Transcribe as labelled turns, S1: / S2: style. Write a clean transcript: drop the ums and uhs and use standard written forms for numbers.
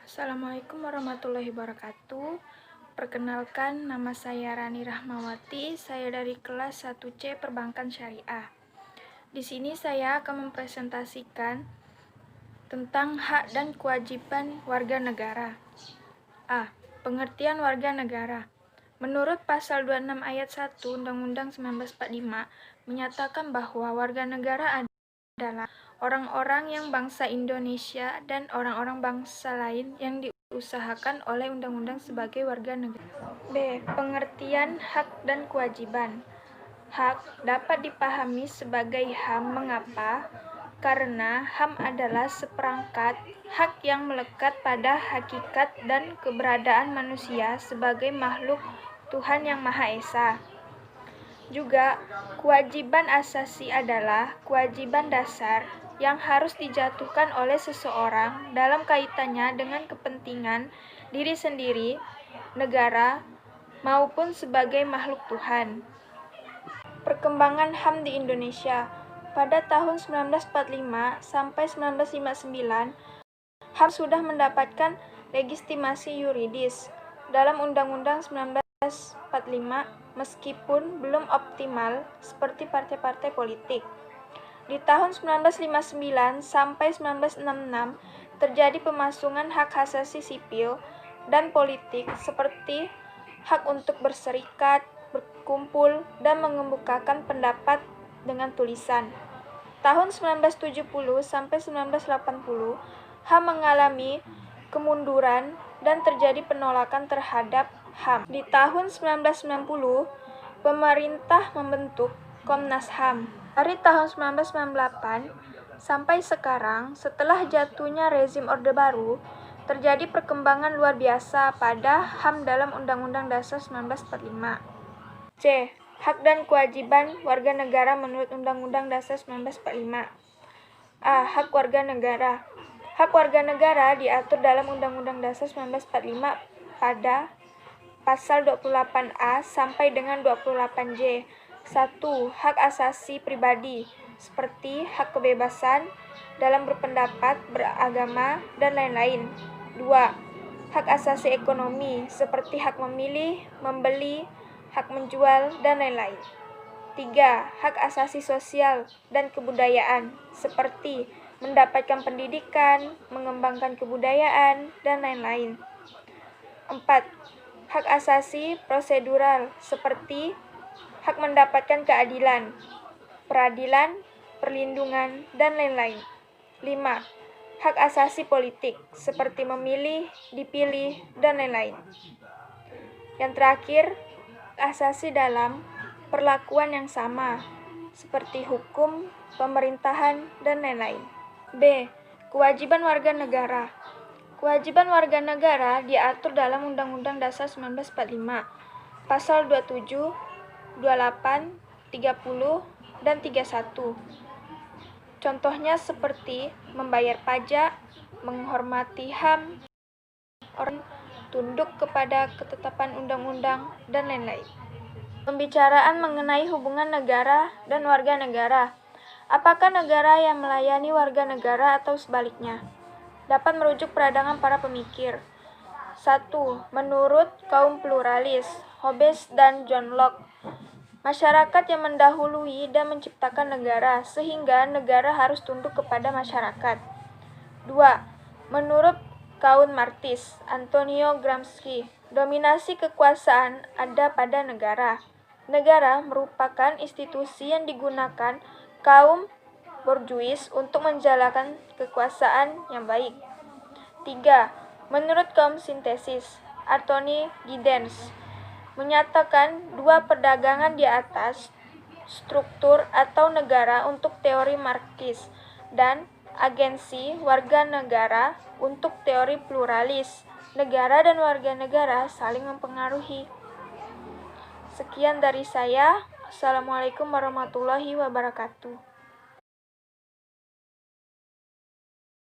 S1: Assalamualaikum warahmatullahi wabarakatuh. Perkenalkan, nama saya Rani Rahmawati. Saya dari kelas 1C Perbankan Syariah. Di sini saya akan mempresentasikan tentang hak dan kewajiban warga negara. A. Pengertian warga negara. Menurut pasal 26 ayat 1 Undang-Undang 1945 menyatakan bahwa warga negara adalah orang-orang yang bangsa Indonesia dan orang-orang bangsa lain yang diusahakan oleh undang-undang sebagai warga negara. B. Pengertian hak dan kewajiban. Hak dapat dipahami sebagai HAM. Mengapa? Karena HAM adalah seperangkat hak yang melekat pada hakikat dan keberadaan manusia sebagai makhluk Tuhan Yang Maha Esa. Juga, kewajiban asasi adalah kewajiban dasar yang harus dijatuhkan oleh seseorang dalam kaitannya dengan kepentingan diri sendiri, negara, maupun sebagai makhluk Tuhan. Perkembangan HAM di Indonesia. Pada tahun 1945 sampai 1959, HAM sudah mendapatkan legitimasi yuridis dalam Undang-Undang 1945 meskipun belum optimal seperti partai-partai politik. Di tahun 1959 sampai 1966 terjadi pemasungan hak asasi sipil dan politik seperti hak untuk berserikat, berkumpul, dan mengemukakan pendapat dengan tulisan. Tahun 1970 sampai 1980, HAM mengalami kemunduran dan terjadi penolakan terhadap HAM. Di tahun 1990, pemerintah membentuk Komnas HAM. Dari tahun 1998 sampai sekarang, setelah jatuhnya rezim Orde Baru, terjadi perkembangan luar biasa pada HAM dalam Undang-Undang Dasar 1945. C. Hak dan kewajiban warga negara menurut Undang-Undang Dasar 1945. A. Hak warga negara. Hak warga negara diatur dalam Undang-Undang Dasar 1945 pada pasal 28A sampai dengan 28J. 1. Hak asasi pribadi, seperti hak kebebasan dalam berpendapat, beragama, dan lain-lain. 2. Hak asasi ekonomi, seperti hak memilih, membeli, hak menjual, dan lain-lain. 3. Hak asasi sosial dan kebudayaan, seperti mendapatkan pendidikan, mengembangkan kebudayaan, dan lain-lain. 4. Hak asasi prosedural, seperti hak mendapatkan keadilan, peradilan, perlindungan, dan lain-lain. 5. Hak asasi politik, seperti memilih, dipilih, dan lain-lain. Yang terakhir, asasi dalam perlakuan yang sama, seperti hukum, pemerintahan, dan lain-lain. B. Kewajiban warga negara. Kewajiban warga negara diatur dalam Undang-Undang Dasar 1945, pasal 27, 28, 30, dan 31. Contohnya seperti membayar pajak, menghormati HAM, orang tunduk kepada ketetapan undang-undang, dan lain-lain. Pembicaraan mengenai hubungan negara dan warga negara. Apakah negara yang melayani warga negara atau sebaliknya? Dapat merujuk peradangan para pemikir. 1. Menurut kaum pluralis, Hobbes dan John Locke, masyarakat yang mendahului dan menciptakan negara, sehingga negara harus tunduk kepada masyarakat. 2. Menurut kaum Marxis, Antonio Gramsci, dominasi kekuasaan ada pada negara. Negara merupakan institusi yang digunakan kaum borjuis untuk menjalankan kekuasaan yang baik. 3. Menurut kaum sintesis, Anthony Giddens menyatakan dua perdagangan di atas struktur atau negara untuk teori Marxis dan agensi warga negara untuk teori pluralis. Negara dan warga negara saling mempengaruhi. Sekian dari saya. Assalamualaikum warahmatullahi wabarakatuh.